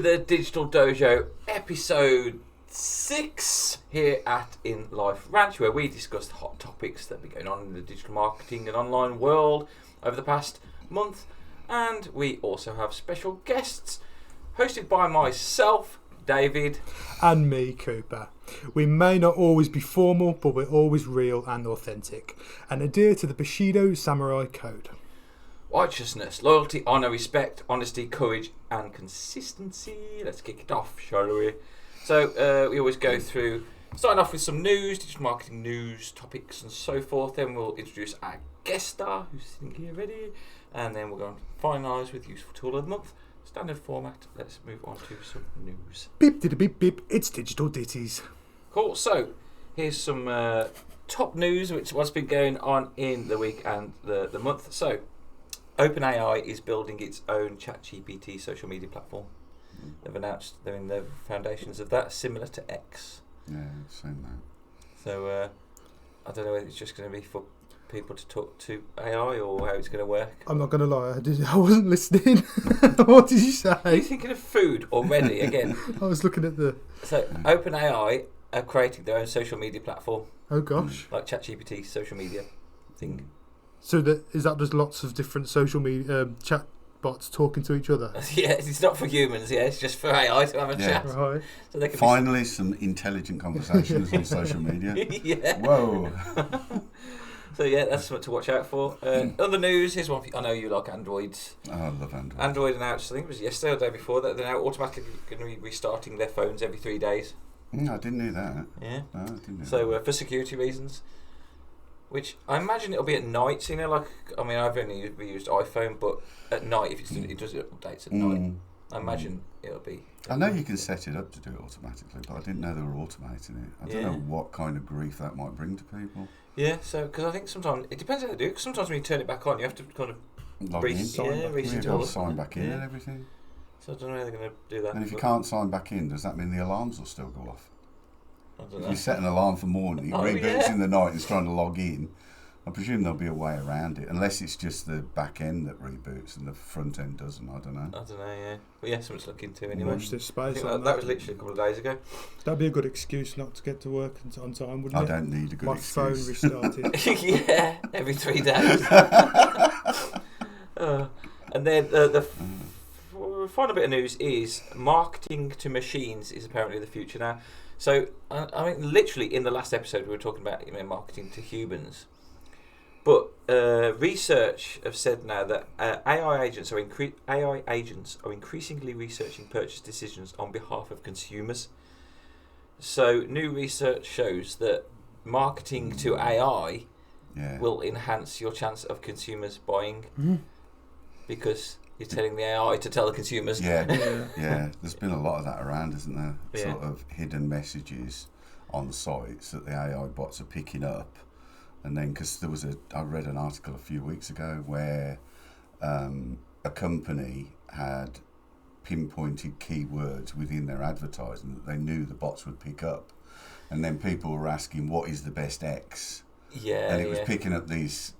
the Digital Dojo episode 6 here at In Life Ranch, where we discuss the hot topics that have been going on in the digital marketing and online world over the past month. And we also have special guests, hosted by myself, David. And me, Cooper. We may not always be formal, but we're always real and authentic, and adhere to the Bushido Samurai Code. Righteousness, loyalty, honour, respect, honesty, courage and consistency. Let's kick it off, shall we? So we always go through, starting off with some news, digital marketing news, topics and so forth. Then we'll introduce our guest star, who's sitting here ready. And then we're going to finalise with useful tool of the month. Standard format. Let's move on to some news. Beep diddy beep beep. It's digital ditties. Cool. So here's some top news, which what's been going on in the week and the month. So OpenAI is building its own ChatGPT social media platform. They've announced they're in the foundations of that, similar to X. Yeah, I've seen that. So I don't know whether it's just going to be for people to talk to AI or how it's going to work. I'm not going to lie, I wasn't listening. What did you say? Are you thinking of food already again? I was looking at the... So OpenAI are creating their own social media platform. Oh gosh. Like ChatGPT social media thing. So is that just lots of different social media chat bots talking to each other? Yeah, it's not for humans, it's just for AI to have a chat. Right. So they can finally some intelligent conversations on social media. Yeah. Whoa. So yeah, that's something to watch out for. Other news, here's one. I know you like Androids. Oh, I love Android. Android announced, I think it was yesterday or the day before, that they're now automatically going to be restarting their phones every 3 days. I didn't know that. Yeah. No, I didn't know So that. for security reasons, which I imagine it'll be at night. So, I've only used iPhone, but at night, if it does updates at night, I imagine it'll be. I know you can set it up to do it automatically, but I didn't know they were automating it. I don't know what kind of grief that might bring to people. Yeah, so because I think sometimes it depends how they do it. Because sometimes when you turn it back on, you have to kind of sign back in and everything. So I don't know how they're going to do that. And if you can't sign back in, does that mean the alarms will still go off? I don't know. If you set an alarm for morning, it reboots in the night and it's trying to log in. I presume there'll be a way around it, unless it's just the back end that reboots and the front end doesn't. I don't know. Yeah. But yeah, something to look into anyway. Watch this space. That was literally a couple of days ago. That'd be a good excuse not to get to work on time, wouldn't it? I don't need a good excuse. My phone restarted. Yeah, every 3 days. And then the final bit of news is marketing to machines is apparently the future now. So, I mean, literally in the last episode we were talking about marketing to humans. But research have said now that AI agents are increasingly researching purchase decisions on behalf of consumers. So new research shows that marketing to AI will enhance your chance of consumers buying because you're telling the AI to tell the consumers. Yeah. There's been a lot of that around, isn't there? Yeah. Sort of hidden messages on sites that the AI bots are picking up. And then, because I read an article a few weeks ago where a company had pinpointed keywords within their advertising that they knew the bots would pick up. And then people were asking, what is the best X? Yeah. And it was picking up these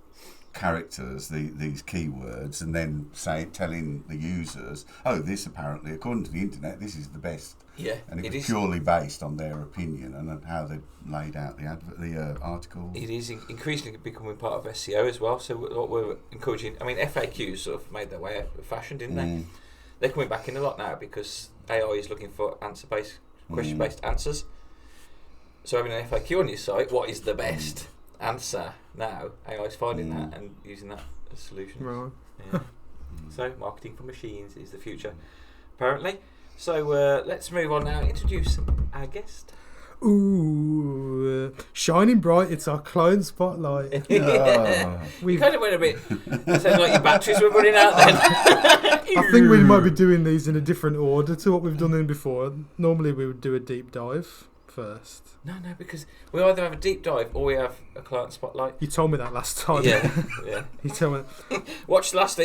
characters, these keywords, and then telling the users, this apparently, according to the internet, this is the best. Yeah, and it was purely based on their opinion and how they laid out the article. It is increasingly becoming part of SEO as well. So what we're encouraging, FAQs sort of made their way out of fashion, didn't they? They're coming back in a lot now because AI is looking for question-based answers. So having an FAQ on your site, what is the best answer now? AI is finding that and using that as a solution. Right. Yeah. So marketing for machines is the future, apparently. So let's move on now and introduce our guest. Ooh, shining bright, it's our client spotlight. We kind of went a bit, it sounded like your batteries were running out then. I think we might be doing these in a different order to what we've done in before. Normally we would do a deep dive first. No, because we either have a deep dive or we have a client spotlight. You told me that last time. Yeah. You told me. Watch last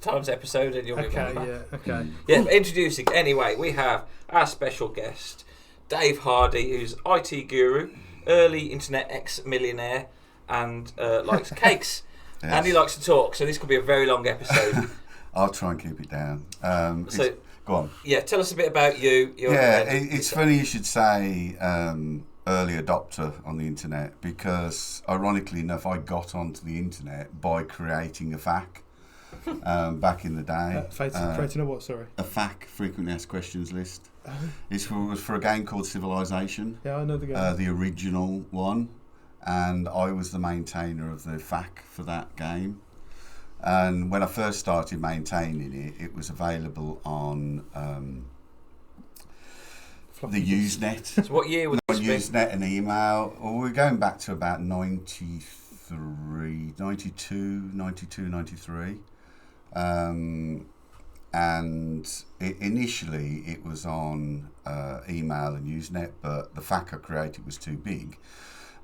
time's episode and you'll remember. Okay. Yeah, introducing, anyway, we have our special guest, Dave Hardy, who's IT guru, early internet ex-millionaire, and likes cakes. Yes. And he likes to talk, so this could be a very long episode. I'll try and keep it down. Go on. Yeah, tell us a bit about you. It's funny you should say early adopter on the internet, because ironically enough, I got onto the internet by creating a FAQ back in the day. Creating a what? Sorry. A FAQ, frequently asked questions list. It was for a game called Civilization. Yeah, I know the game. The original one, and I was the maintainer of the FAQ for that game. And when I first started maintaining it, it was available on the Usenet. So what year was this? Usenet and email. Well, we're going back to about 93, 92, 93. And initially it was on email and Usenet, but the FAQ I created was too big.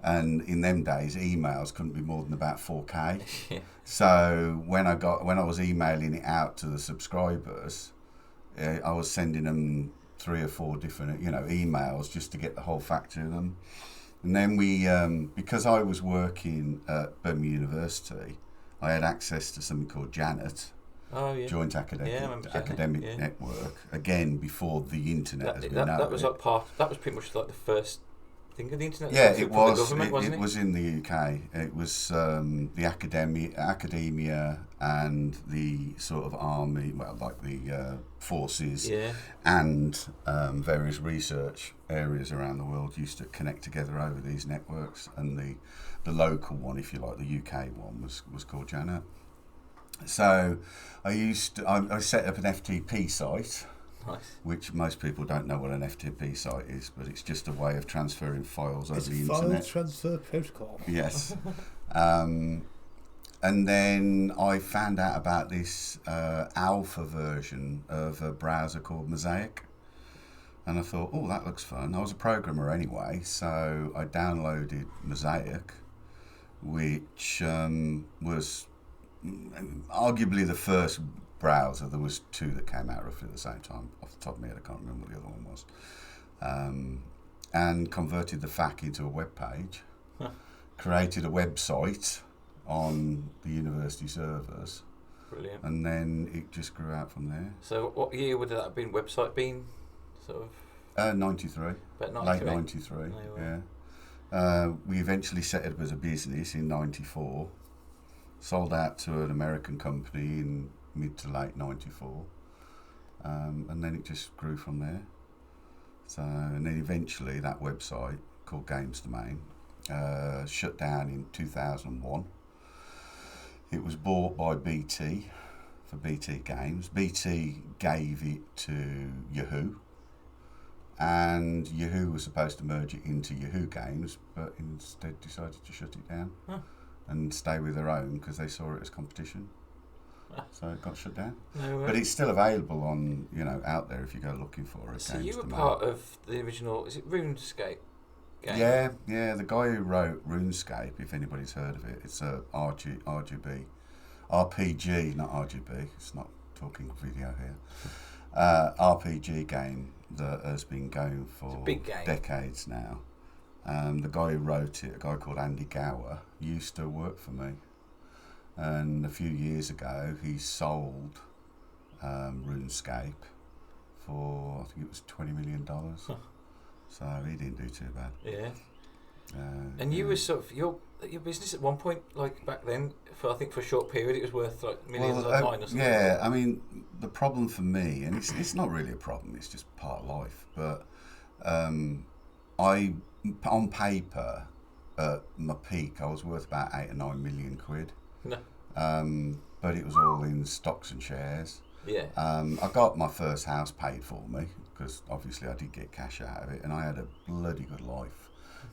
And in them days, emails couldn't be more than about 4K. Yeah. So when I was emailing it out to the subscribers, I was sending them 3 or 4 different, emails just to get the whole FAQ to them. And then we, because I was working at Birmingham University, I had access to something called Janet. Oh, yeah. Joint Academic Network. Again, before the internet as we know that was it. that was pretty much like the first thing of the internet. Yeah, it was. The government, wasn't it was in the UK. It was the academia and the sort of army, well, like the forces, and various research areas around the world used to connect together over these networks. And the local one, if you like, the UK one, was called Janet. So I set up an FTP site. Nice. Which most people don't know what an FTP site is, but it's just a way of transferring files over the file internet. transfer protocol. Yes. And then I found out about this alpha version of a browser called Mosaic. And I thought, oh, that looks fun. I was a programmer anyway, so I downloaded Mosaic, which was arguably the first browser. There was 2 that came out roughly at the same time. Off the top of my head, I can't remember what the other one was. And converted the FAQ into a web page. Created a website on the university servers. Brilliant. And then it just grew out from there. So what year would that have been? Website been sort of? 93. About 93. Late 93. Yeah. We eventually set it up as a business in 94. Sold out to an American company in mid to late 94, and then it just grew from there. So, and then eventually that website called Games Domain shut down in 2001. It was bought by BT for BT Games. BT gave it to Yahoo, and Yahoo was supposed to merge it into Yahoo Games, but instead decided to shut it down and stay with their own because they saw it as competition. So it got shut down. No way. But it's still available on, out there if you go looking for it. So you were part of the original, is it RuneScape game? Yeah, the guy who wrote RuneScape, if anybody's heard of it, it's a RPG, not RGB, it's not talking video here. RPG game that has been going for decades now. The guy who wrote it, a guy called Andy Gower, used to work for me. And a few years ago, he sold RuneScape for, I think it was $20 million. So he didn't do too bad. Yeah. And you were sort of, your business at one point, like back then, for a short period, it was worth like millions online or something. Yeah, I mean, the problem for me, and it's not really a problem, it's just part of life, but on paper, at my peak, I was worth about 8 or 9 million quid. No. But it was all in stocks and shares. Yeah. I got my first house paid for me because obviously I did get cash out of it, and I had a bloody good life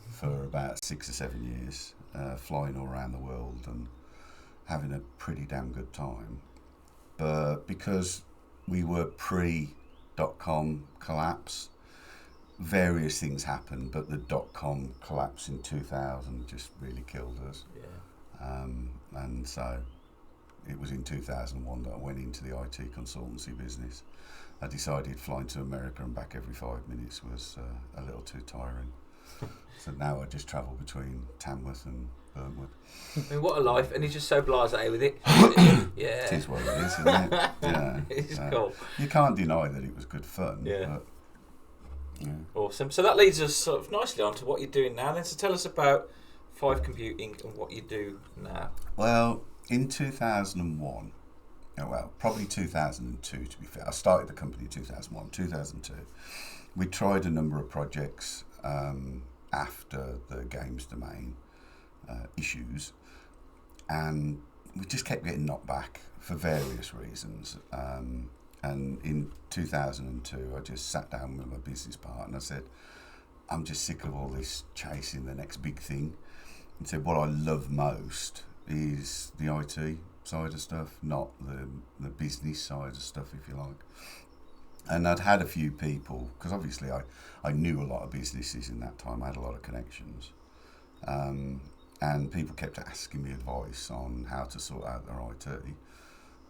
for about 6 or 7 years, flying all around the world and having a pretty damn good time. But because we were pre-dot-com collapse, various things happened, but the dot-com collapse in 2000 just really killed us. Yeah. And so it was in 2001 that I went into the IT consultancy business. I decided flying to America and back every 5 minutes was a little too tiring. So now I just travel between Tamworth and Burnwood. I mean, what a life, and he's just so blasé with it. Yeah. It is what it is, isn't it? Yeah. It's cool. You can't deny that it was good fun. Yeah. But, yeah. Awesome. So that leads us sort of nicely on to what you're doing now then. So tell us about 5 Computing and what you do now. Well, in 2001, probably 2002 to be fair. I started the company in 2001, 2002. We tried a number of projects after the games domain issues, and we just kept getting knocked back for various reasons. And in 2002, I just sat down with my business partner and I said, I'm just sick of all this chasing the next big thing. And said, what I love most is the IT side of stuff, not the business side of stuff, if you like. And I'd had a few people, because obviously I knew a lot of businesses in that time, I had a lot of connections. And people kept asking me advice on how to sort out their IT.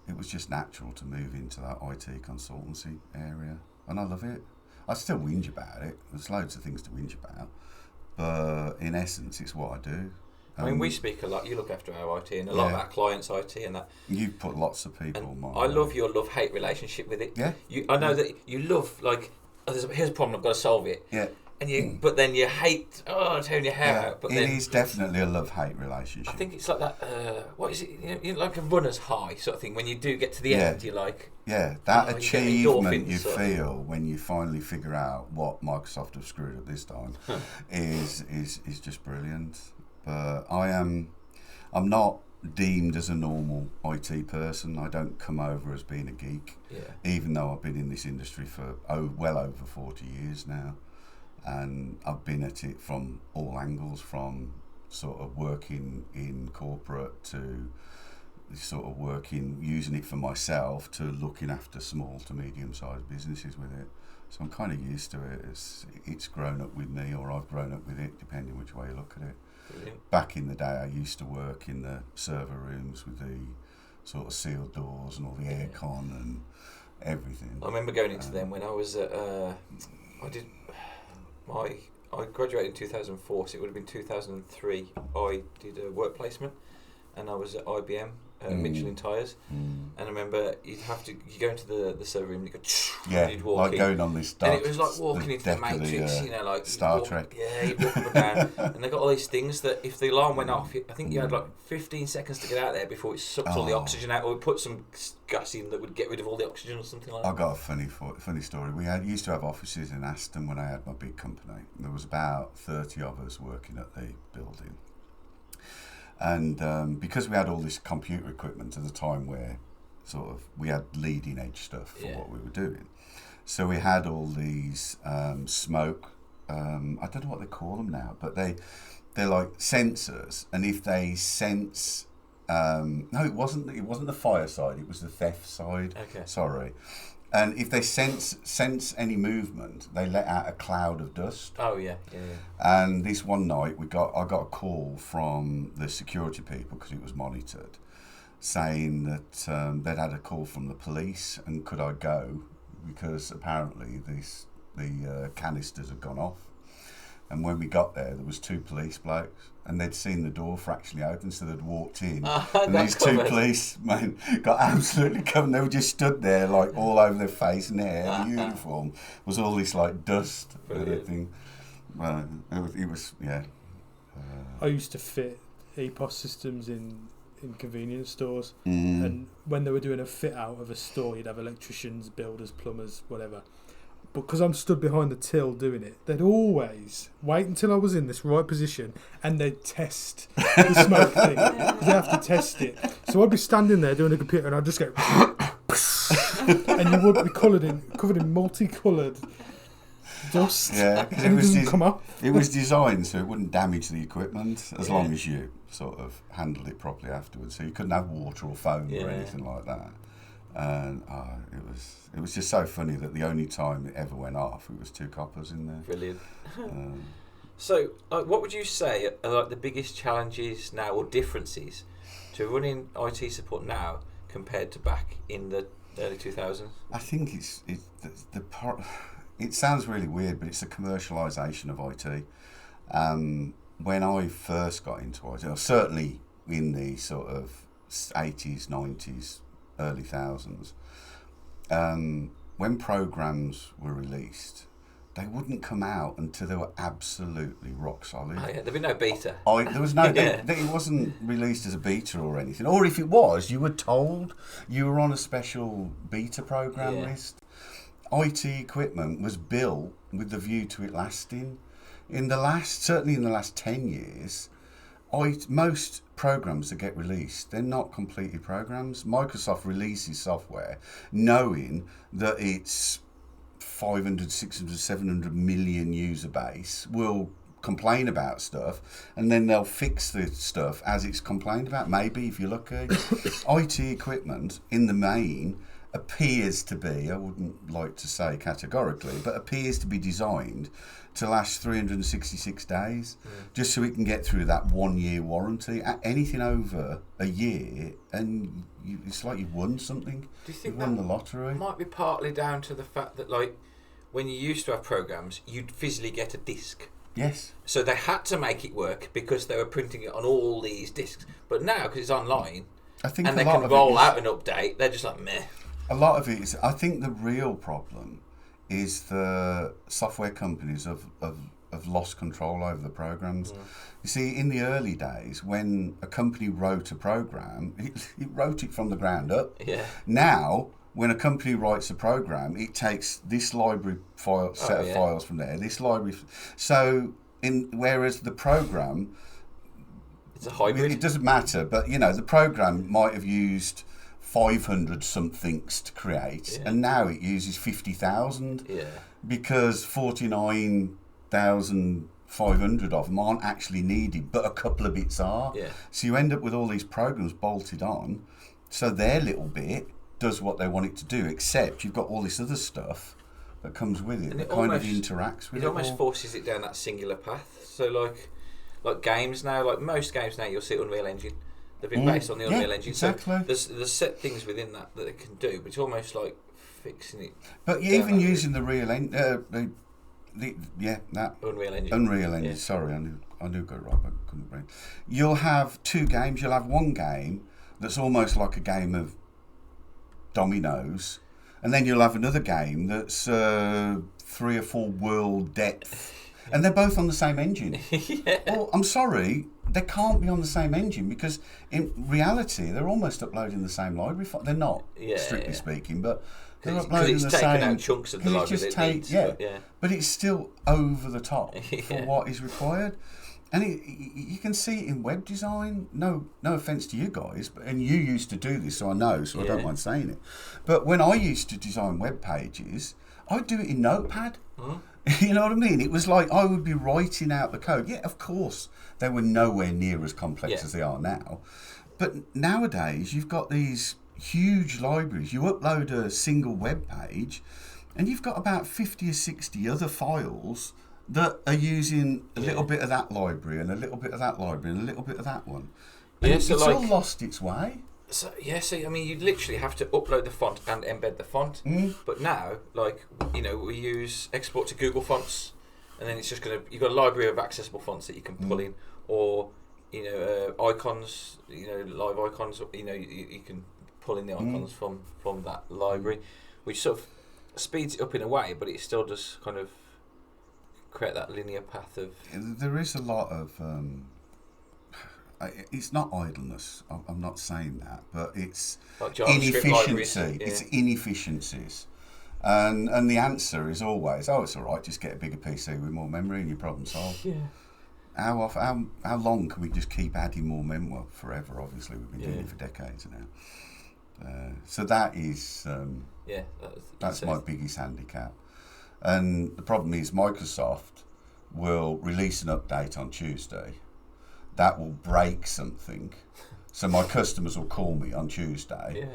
It was just natural to move into that IT consultancy area, and I love it. I still whinge about it. There's loads of things to whinge about, but in essence, it's what I do. I mean, we speak a lot. You look after our IT and a lot of our clients' IT, and that. You've put lots of people on mine. I love your love-hate relationship with it. Yeah. I know that you love, like, here's a problem, I've got to solve it. Yeah. And but then you hate, tearing your hair out. But it is definitely a love-hate relationship. I think it's like that. What is it? You know, like a runner's high sort of thing. When you do get to the end, you're like. Yeah, that achievement you sort of feel when you finally figure out what Microsoft have screwed up this time is just brilliant. But I'm not deemed as a normal IT person. I don't come over as being a geek, even though I've been in this industry for well over 40 years now. And I've been at it from all angles, from sort of working in corporate to sort of using it for myself to looking after small to medium-sized businesses with it. So I'm kind of used to it. It's grown up with me, or I've grown up with it, depending which way you look at it. Brilliant. Back in the day, I used to work in the server rooms with the sort of sealed doors and all the aircon and everything. I remember going into them when I was at. I graduated in 2004, so it would have been 2003. I did a work placement, and I was at IBM, Michelin Tires, and I remember you go into the server room, and you go, and you'd walk like in, going on this and it was like walking into the Matrix, like Star Trek. Yeah, you walk up and down, and they got all these things that if the alarm went off, I think you had like 15 seconds to get out there before it sucked all the oxygen out, or it put some gas in that would get rid of all the oxygen or something like that. I got a funny story. We used to have offices in Aston when I had my big company. There was about 30 of us working at the building. And because we had all this computer equipment at the time where sort of we had leading edge stuff for what we were doing. So we had all these smoke, I don't know what they call them now, but they're like sensors, and if they sense no, it wasn't the fire side, it was the theft side. Okay. Sorry. And if they sense any movement, they let out a cloud of dust. Oh yeah. And this one night, I got a call from the security people, because it was monitored, saying that they'd had a call from the police, and could I go, because apparently the canisters had gone off. And when we got there was 2 police blokes, and they'd seen the door fractionally open, so they'd walked in, and these 2 policemen got absolutely covered. They were just stood there, like all over their face and hair. The uniform was all this like dust and everything. It was. I used to fit EPOS systems in convenience stores, and when they were doing a fit out of a store, you'd have electricians, builders, plumbers, whatever. Because I'm stood behind the till doing it, they'd always wait until I was in this right position, and they'd test the smoke thing. They have to test it. So I'd be standing there doing a computer, and I'd just go, and you would be covered in multicoloured dust. Yeah, because it was designed so it wouldn't damage the equipment as long as you sort of handled it properly afterwards. So you couldn't have water or foam or anything like that. And it was just so funny that the only time it ever went off, it was 2 coppers in there. Brilliant. So, what would you say are like the biggest challenges now, or differences, to running IT support now compared to back in the early 2000s? I think it sounds really weird, but it's the commercialisation of IT. When I first got into IT, certainly in the sort of 80s, 90s, early thousands, when programs were released, they wouldn't come out until they were absolutely rock solid. Oh, yeah, there'd be no beta. There was no. Yeah. It wasn't released as a beta or anything. Or if it was, you were told you were on a special beta program list. IT equipment was built with the view to it lasting. Certainly in the last 10 years, most programs that get released, they're not completely programs. Microsoft releases software knowing that its 500, 600, 700 million user base will complain about stuff, and then they'll fix the stuff as it's complained about, maybe, if you're lucky. IT equipment, in the main, appears to be, I wouldn't like to say categorically, but appears to be designed to last 366 days, just so it can get through that 1 year warranty. Anything over a year, and it's like you've won something. Do you think you've won the lottery? Might be partly down to the fact that, like, when you used to have programs, you'd physically get a disc. Yes. So they had to make it work because they were printing it on all these discs. But now, because it's online, I think and they can roll out an update, they're just like, meh. A lot of it is, I think the real problem is the software companies have lost control over the programs. You see, in the early days, when a company wrote a program, it wrote it from the ground up. Yeah. Now, when a company writes a program, it takes this library set of files from there, this library. So, whereas the program, it's a hybrid. It doesn't matter, but the program might have used 500 somethings to create, and now it uses 50,000 because 49,500 of them aren't actually needed, but a couple of bits are. So you end up with all these programs bolted on, so their little bit does what they want it to do, except you've got all this other stuff that comes with it, that kind of interacts with it. It almost forces it down that singular path. So like games now, like most games now, you'll see Unreal Engine. They've been based on the Unreal Engine. Exactly. So there's set things within that they can do, but it's almost like fixing it. But even using the Unreal Engine. Unreal Engine. Yeah. Sorry, I knew got it right, but I couldn't bring. You'll have two games. You'll have one game that's almost like a game of dominoes, and then you'll have another game that's 3 or 4 world depth, and they're both on the same engine. Well, I'm sorry, they can't be on the same engine because in reality they're almost uploading the same library file. They're not, strictly speaking, but they're uploading the same. Out chunks of the library. But it's still over the top for what is required. And you can see it in web design. No offence to you guys, and you used to do this, so I know, so I don't mind saying it. But when I used to design web pages, I'd do it in Notepad. You know what I mean? It was like I would be writing out the code. Yeah, of course, they were nowhere near as complex as they are now. But nowadays, you've got these huge libraries. You upload a single web page, and you've got about 50 or 60 other files that are using a little bit of that library and a little bit of that library and a little bit of that one. And it's all lost its way. So I mean, you'd literally have to upload the font and embed the font. But now, we use export to Google Fonts, and then it's just you've got a library of accessible fonts that you can pull in, or icons, live icons. You can pull in the icons from that library, which sort of speeds it up in a way, but it still does kind of create that linear path of. There is a lot of. It's not idleness. I'm not saying that, but it's like inefficiency. It's inefficiencies, and the answer is always, it's all right. Just get a bigger PC with more memory, and your problem solved. How long can we just keep adding more memory? Well, forever. Obviously, we've been doing it for decades now. So that is that's my biggest handicap. And the problem is Microsoft will release an update on Tuesday that will break something. So my customers will call me on Tuesday.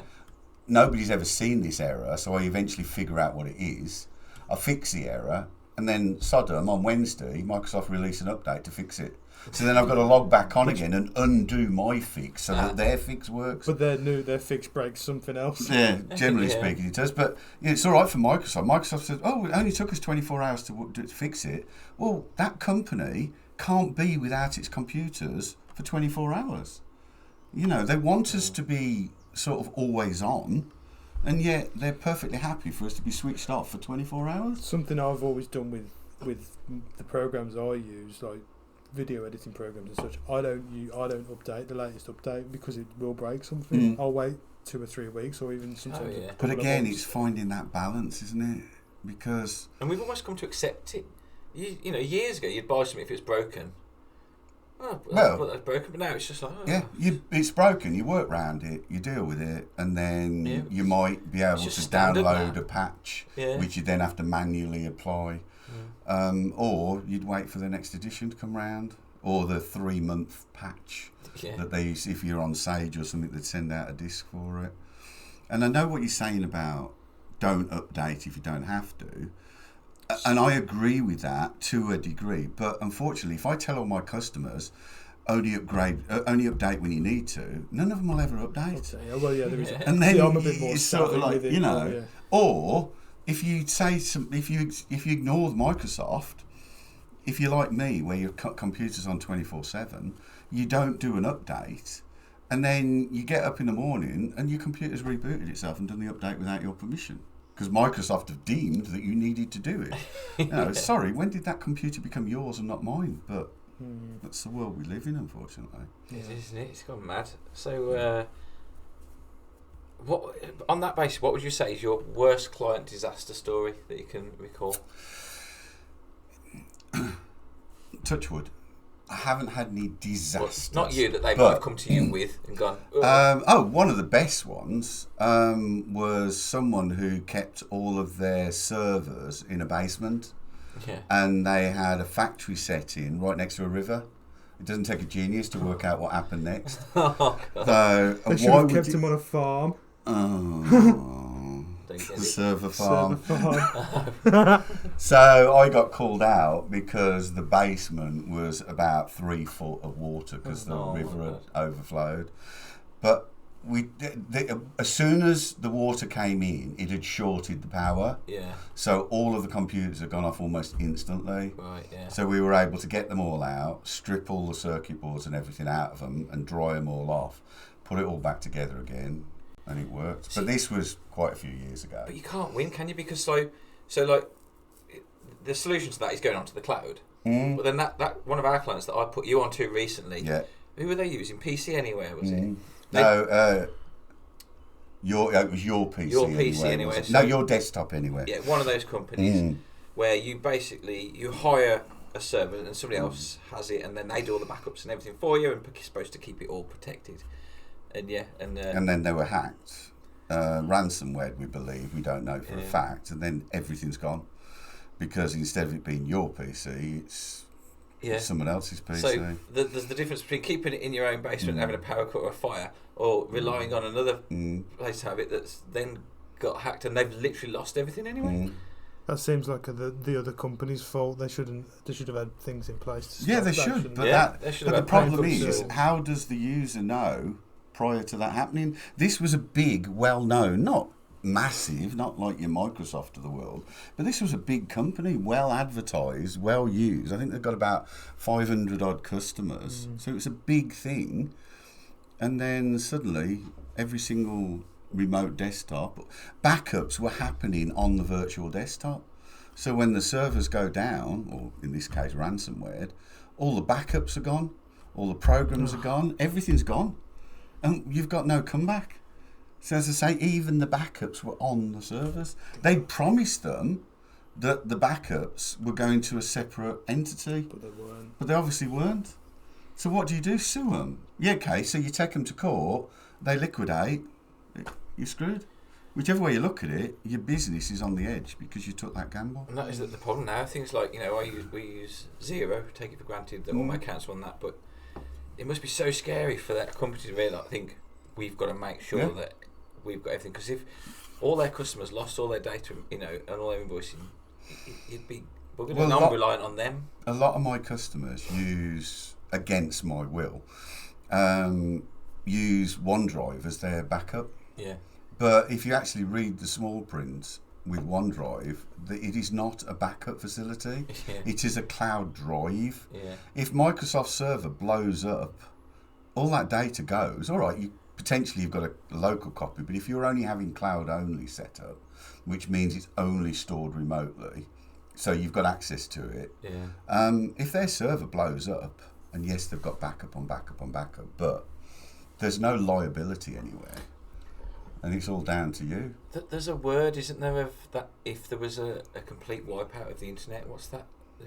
Nobody's ever seen this error, so I eventually figure out what it is. I fix the error, and then Sodom on Wednesday, Microsoft release an update to fix it. So then I've got to log back on again and undo my fix so that their fix works. But their fix breaks something else. Yeah, generally speaking it does. But it's all right for Microsoft. Microsoft says, it only took us 24 hours to fix it. Well, that company can't be without its computers for 24 hours. You know, they want us to be sort of always on, and yet they're perfectly happy for us to be switched off for 24 hours. Something I've always done with the programs I use, like video editing programs and such, I don't update the latest update because it will break something. I'll wait 2 or 3 weeks, or even sometimes. But again, it's finding that balance, isn't it? Because we've almost come to accept it. You know, years ago you'd buy something if it's broken. Oh, well, that's broken, but now it's just like it's broken. You work around it, you deal with it, and then you might be able to download a patch, which you then have to manually apply. Or you'd wait for the next edition to come round, or the 3-month patch that they use. If you're on Sage or something, they'd send out a disc for it. And I know what you're saying about don't update if you don't have to, and I agree with that to a degree. But unfortunately, if I tell all my customers only update when you need to, none of them will ever update. Okay. Well, yeah, there is. And then I'm a bit more it's sort of like, you know, or if you if you ignore Microsoft, if you're like me, where your computer's on 24/7, you don't do an update, and then you get up in the morning and your computer's rebooted itself and done the update without your permission because Microsoft have deemed that you needed to do it. You know, sorry, when did that computer become yours and not mine? But that's the world we live in, unfortunately. It is, isn't it? It's gone mad. So. What on that basis? What would you say is your worst client disaster story that you can recall? Touch wood. I haven't had any disasters. Well, not you, that they might have come to you with and gone. One of the best ones was someone who kept all of their servers in a basement, and they had a factory setting right next to a river. It doesn't take a genius to work out what happened next. So they should have kept him on a farm. The server farm. So I got called out because the basement was about 3 foot of water because the river had overflowed. But as soon as the water came in, it had shorted the power. Yeah. So all of the computers had gone off almost instantly. Right. Yeah. So we were able to get them all out, strip all the circuit boards and everything out of them, and dry them all off, put it all back together again. And it worked. But this was quite a few years ago. But you can't win, can you? Because the solution to that is going onto the cloud. But then that one of our clients that I put you onto recently, who were they using? PC Anywhere, was it? No, it was your PC. Your PC Anywhere. No, your Desktop Anywhere. Yeah, one of those companies where you hire a server and somebody else has it, and then they do all the backups and everything for you, and you're supposed to keep it all protected. And then they were hacked, ransomware, we believe. We don't know for a fact, and then everything's gone because instead of it being your PC, it's someone else's PC. So there's the difference between keeping it in your own basement and having a power cut or a fire, or relying on another place to have it that's then got hacked and they've literally lost everything anyway. That seems like the other company's fault. They should have had things in place to stop they should. But the problem is, how does the user know prior to that happening? This was a big, well-known, not massive, not like your Microsoft of the world, but this was a big company, well advertised, well used. I think they've got about 500 odd customers, so it was a big thing. And then suddenly, every single remote desktop, backups were happening on the virtual desktop. So when the servers go down, or in this case ransomware, all the backups are gone, all the programs are gone, everything's gone. And you've got no comeback. So as I say, even the backups were on the servers. They'd promised them that the backups were going to a separate entity. But they weren't. But they obviously weren't. So what do? Sue them? Yeah, okay, so you take them to court, they liquidate, you're screwed. Whichever way you look at it, your business is on the edge because you took that gamble. And that is the problem now. Things like, we use Zero, take it for granted that all my accounts are on that, but it must be so scary for that company to really think we've got to make sure that we've got everything. Because if all their customers lost all their data, and all their invoicing, we're going to be non-reliant on them. A lot of my customers use, against my will, use OneDrive as their backup. Yeah. But if you actually read the small print, with OneDrive that it is not a backup facility. Yeah. It is a cloud drive. Yeah. If Microsoft Server blows up, all that data goes. All right, potentially you've got a local copy, but if you're only having cloud only set up, which means it's only stored remotely, so you've got access to it. Yeah. If their server blows up, and yes, they've got backup on backup on backup, but there's no liability anywhere, and it's all down to you. There's a word, isn't there, of that if there was a complete wipeout of the internet? What's that?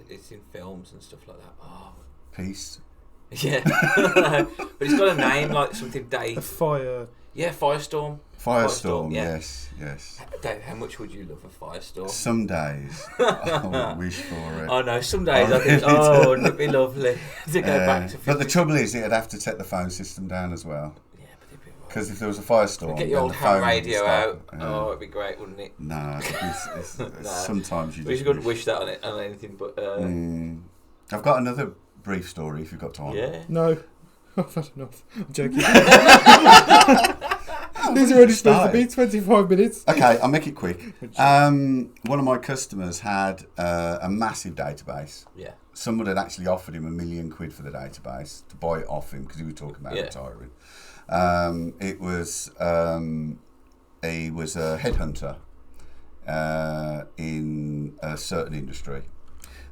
It's in films and stuff like that. Oh. Peace. Yeah. But it's got a name, like something Dave. A fire. Yeah, Firestorm. Firestorm, yeah. yes. Dave, how much would you love a Firestorm? Some days I would wish for it. I know, some days I think, really wouldn't it be lovely to go back to 50. But the trouble is, it'd have to take the phone system down as well. Yeah, but it'd be right. Because if there was a firestorm, Get your old then the ham phone would radio stop. out. Oh, it'd be great, wouldn't it? No, it's No. sometimes you We just couldn't wish that on anything, but... I've got another brief story if you've got time. Yeah. No. I've had enough. I'm joking. These are only supposed to be 25 minutes. Okay, I'll make it quick. One of my customers had a massive database. Yeah. Someone had actually offered him £1 million for the database to buy it off him because he was talking about retiring. He was a headhunter in a certain industry.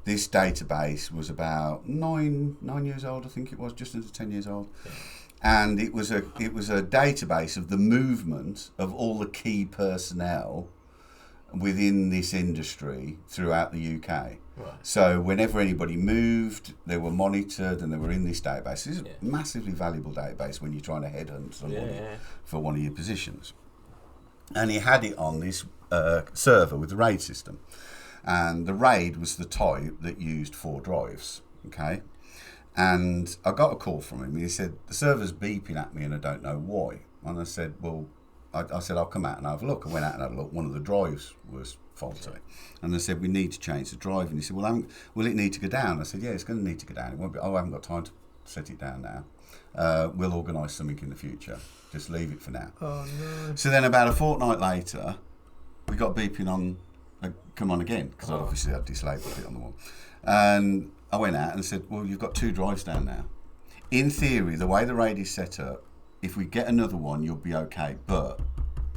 This database was about nine years old, I think it was, just under 10 years old. Yeah. And it was a database of the movement of all the key personnel within this industry throughout the UK. Right. So whenever anybody moved, they were monitored and they were in this database. This is a massively valuable database when you're trying to headhunt somebody for one of your positions. And he had it on this server with the RAID system. And the RAID was the type that used 4 drives, okay? And I got a call from him. He said, the server's beeping at me and I don't know why. And I said, well, I said, I'll come out and have a look. I went out and had a look. One of the drives was faulty. And they said, we need to change the drive. And he said, well, will it need to go down? I said, yeah, it's going to need to go down. It won't be. Oh, I haven't got time to set it down now. We'll organise something in the future. Just leave it for now. Oh, no. So then about a fortnight later, we got beeping on, come on again, because obviously I'd dislabeled it on the wall. And I went out and said, well, you've got 2 drives down now. In theory, the way the RAID is set up, if we get another one, you'll be okay, but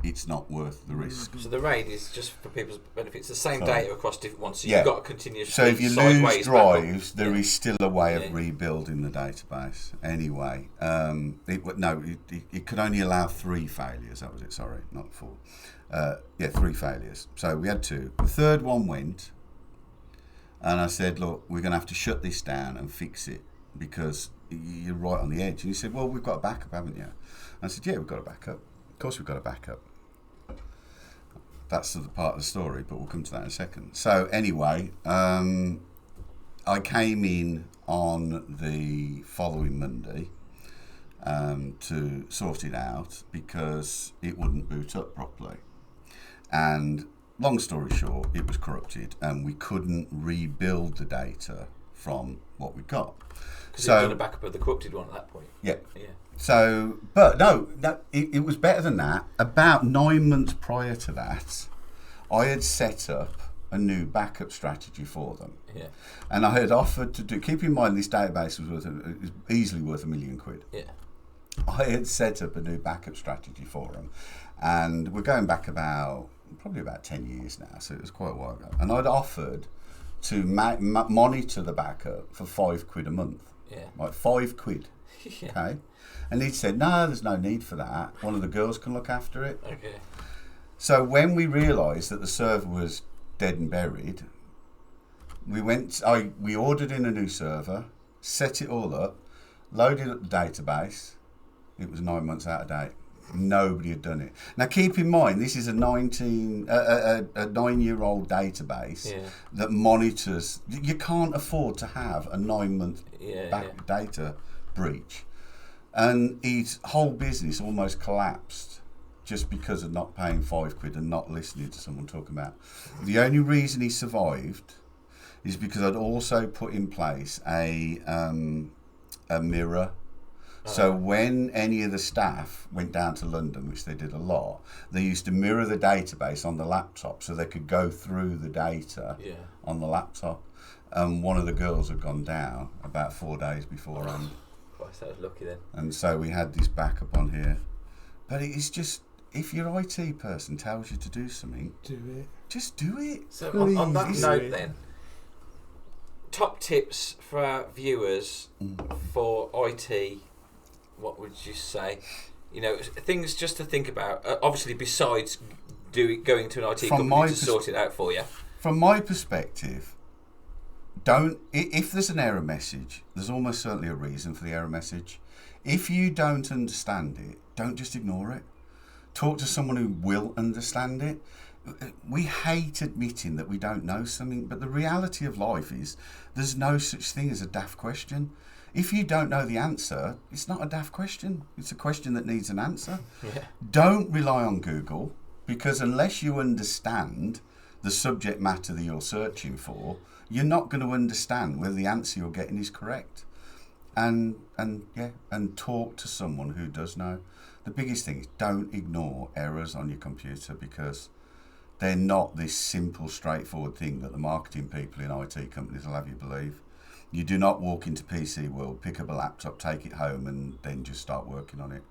it's not worth the risk. So the RAID is just for people's benefit. It's the same data across different ones, so you've got a continuous. So if you lose drives, there is still a way of rebuilding the database. Anyway, it could only allow 3 failures. That was it. Sorry, not 4. 3 failures. So we had 2. The third one went, and I said, look, we're going to have to shut this down and fix it because you're right on the edge. And he said, well, we've got a backup, haven't you? And I said, yeah, we've got a backup. Of course we've got a backup. That's the part of the story, but we'll come to that in a second. So anyway, I came in on the following Monday to sort it out because it wouldn't boot up properly. And long story short, it was corrupted and we couldn't rebuild the data from what we got. Because you'd done a backup of the corrupted one at that point. Yeah. So, but no, it was better than that. About 9 months prior to that, I had set up a new backup strategy for them. Yeah. And I had offered to do. Keep in mind, this database was easily worth £1 million. Yeah. I had set up a new backup strategy for them, and we're going back probably about 10 years now. So it was quite a while ago. And I'd offered to monitor the backup for £5 a month. Yeah. Like £5. Yeah. Okay. And he'd said, no, there's no need for that. One of the girls can look after it. Okay. So when we realised that the server was dead and buried, we ordered in a new server, set it all up, loaded up the database. It was 9 months out of date. Nobody had done it. Now keep in mind, this is a 9-year-old database that monitors. You can't afford to have a 9-month data breach. And his whole business almost collapsed just because of not paying £5 and not listening to someone talk about. The only reason he survived is because I'd also put in place a mirror So when any of the staff went down to London, which they did a lot, they used to mirror the database on the laptop so they could go through the data on the laptop. One of the girls had gone down about 4 days beforehand. Christ, that was lucky then. And so we had this backup on here. But it's just, if your IT person tells you to do something, do it. Just do it. So on that note then, top tips for our viewers for IT, what would you say? You know, things just to think about, obviously besides going to an IT company to sort it out for you. From my perspective, if there's an error message, there's almost certainly a reason for the error message. If you don't understand it, don't just ignore it. Talk to someone who will understand it. We hate admitting that we don't know something, but the reality of life is there's no such thing as a daft question. If you don't know the answer, it's not a daft question. It's a question that needs an answer. Yeah. Don't rely on Google, because unless you understand the subject matter that you're searching for, you're not going to understand whether the answer you're getting is correct. And talk to someone who does know. The biggest thing is don't ignore errors on your computer, because they're not this simple, straightforward thing that the marketing people in IT companies will have you believe. You do not walk into PC World, pick up a laptop, take it home, and then just start working on it.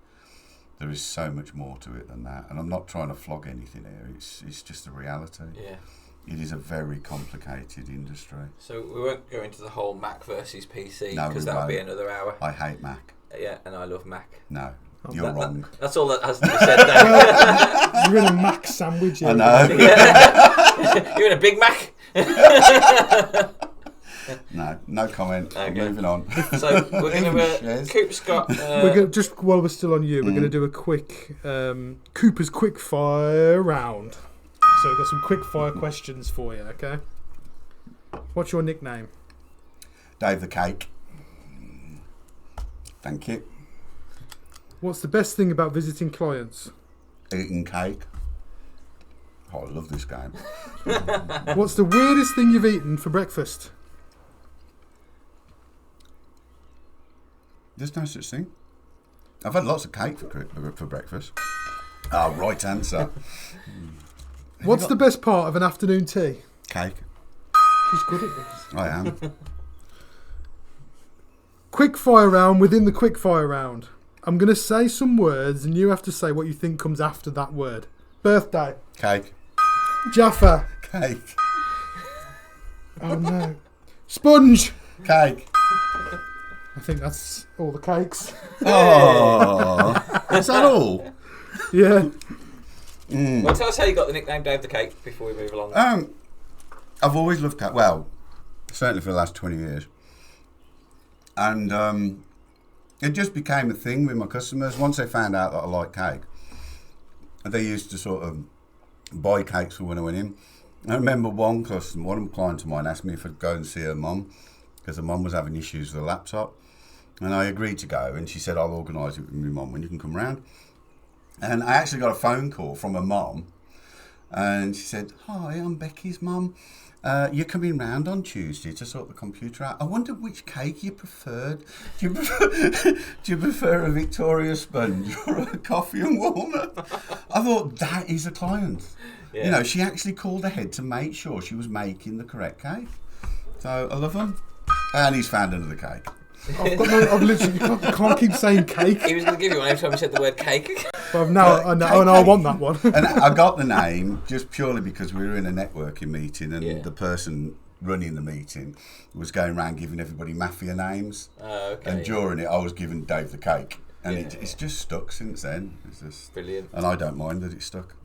There is so much more to it than that. And I'm not trying to flog anything here. It's just a reality. Yeah. It is a very complicated industry. So we won't go into the whole Mac versus PC, because No, that'll be another hour. I hate Mac. Yeah, and I love Mac. No, you're wrong. That's all that has to be said there. You're in a Mac sandwich. I know. Yeah. You're in a Big Mac? No comment. Okay. Moving on. So we're going to... Coop's got... we're gonna, just while we're still on you, we're going to do a quick... Cooper's quick fire round. So we've got some quick fire questions for you, okay? What's your nickname? Dave the Cake. Thank you. What's the best thing about visiting clients? Eating cake. Oh, I love this game. What's the weirdest thing you've eaten for breakfast? There's no such thing. I've had lots of cake for breakfast. Right answer. What's the best part of an afternoon tea? Cake. He's good at this. I am. Quick fire round within the quick fire round. I'm going to say some words and you have to say what you think comes after that word. Birthday. Cake. Jaffa. Cake. Oh no. Sponge. Cake. I think that's all the cakes. Oh. Is that all? Yeah. Well, tell us how you got the nickname Dave the Cake before we move along. I've always loved cake. Well, certainly for the last 20 years. And it just became a thing with my customers. Once they found out that I like cake, they used to sort of buy cakes for when I went in. I remember one client of mine asked me if I'd go and see her mum, because her mum was having issues with her laptop. And I agreed to go, and she said, I'll organise it with my mum when you can come round. And I actually got a phone call from her mum, and she said, hi, I'm Becky's mum. You're coming round on Tuesday to sort the computer out. I wonder which cake you preferred. Do you prefer a Victoria sponge or a coffee and walnut? I thought, that is a client. Yeah. You know, she actually called ahead to make sure she was making the correct cake. So I love him. And he's found another cake. I've literally can't keep saying cake. He was going to give you one every time you said the word cake. Well, now I want that one. And I got the name just purely because we were in a networking meeting, and the person running the meeting was going around giving everybody mafia names. Okay. And during it, I was giving Dave the Cake, and it's just stuck since then. It's just brilliant. And I don't mind that it's stuck.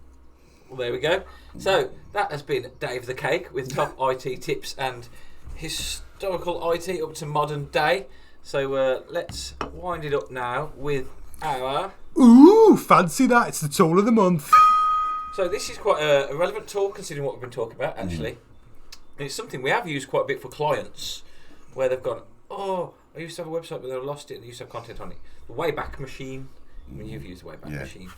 Well, there we go. So that has been Dave the Cake with top IT tips and historical IT up to modern day. So let's wind it up now with our... Ooh, fancy that. It's the tool of the month. So this is quite a relevant tool considering what we've been talking about, actually. And it's something we have used quite a bit for clients where they've gone, I used to have a website but I lost it and I used to have content on it. The Wayback Machine. I mean, you've used the Wayback Machine.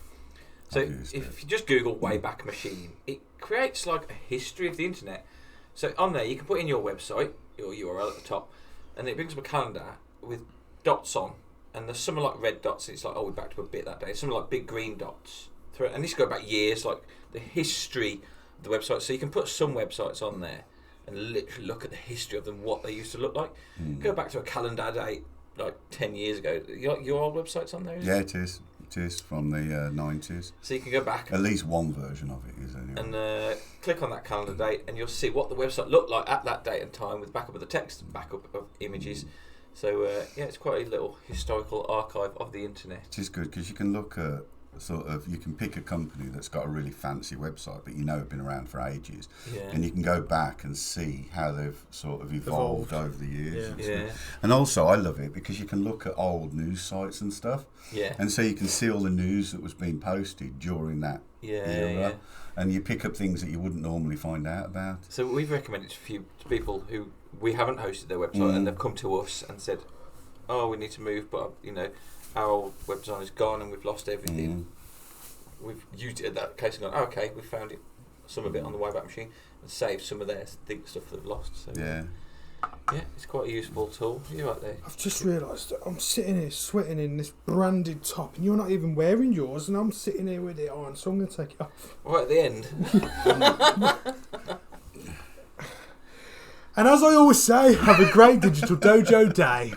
So if you just Google Wayback Machine, it creates like a history of the internet. So on there you can put in your website, your URL at the top, and it brings up a calendar with dots on and there's some are like red dots. It's like, oh, we're back to a bit that day. Some are like big green dots. And this go back years, like the history of the website. So you can put some websites on there and literally look at the history of them, what they used to look like. Go back to a calendar date like 10 years ago. Your old website's on there, isn't it? It is. It is from the 90s. So you can go back. At least one version of it is anyway. And click on that calendar date and you'll see what the website looked like at that date and time with backup of the text and backup of images. So, it's quite a little historical archive of the internet. It is good because you can look at you can pick a company that's got a really fancy website, but have been around for ages, and you can go back and see how they've sort of evolved over the years. And also, I love it because you can look at old news sites and stuff, and so you can see all the news that was being posted during that era, and you pick up things that you wouldn't normally find out about. So we've recommended to people who we haven't hosted their website, and they've come to us and said, "Oh, we need to move, but our old web design is gone and we've lost everything." We've used it in that case and gone, okay, we found it, some of it on the Wayback Machine, and saved some of their stuff that they've lost. So it's quite a useful tool. You're right there. I've just realised that I'm sitting here sweating in this branded top, and you're not even wearing yours, and I'm sitting here with it on, so I'm going to take it off. Right at the end. And as I always say, have a great Digital Dojo day.